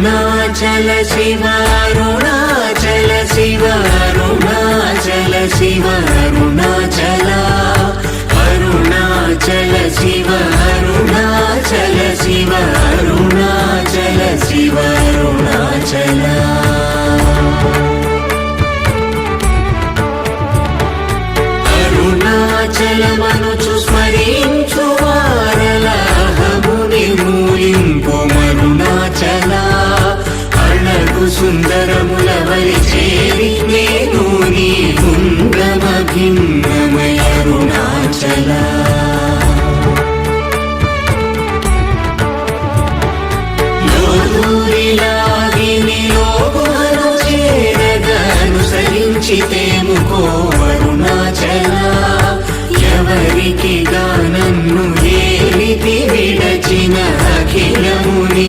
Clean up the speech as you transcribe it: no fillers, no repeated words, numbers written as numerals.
అరుణాచల శివ అరుణాచల శివ అరుణాచల శివ అరుణాచల అరుణాచల శివ అరుణాచల శివ అరుణాచల శివ అరుణాచల అరుణాచలమనుచు స్మరించు వారలహము నిర్మూలింపు మరుణాచల అళగు సుందరముల వలి చేరి నేను నీ గుండమ భిన్నమయ అరుణాచల లోదూరిలాగిని లోగుహను చేరగ అనుసరించితేముకో అరుణాచల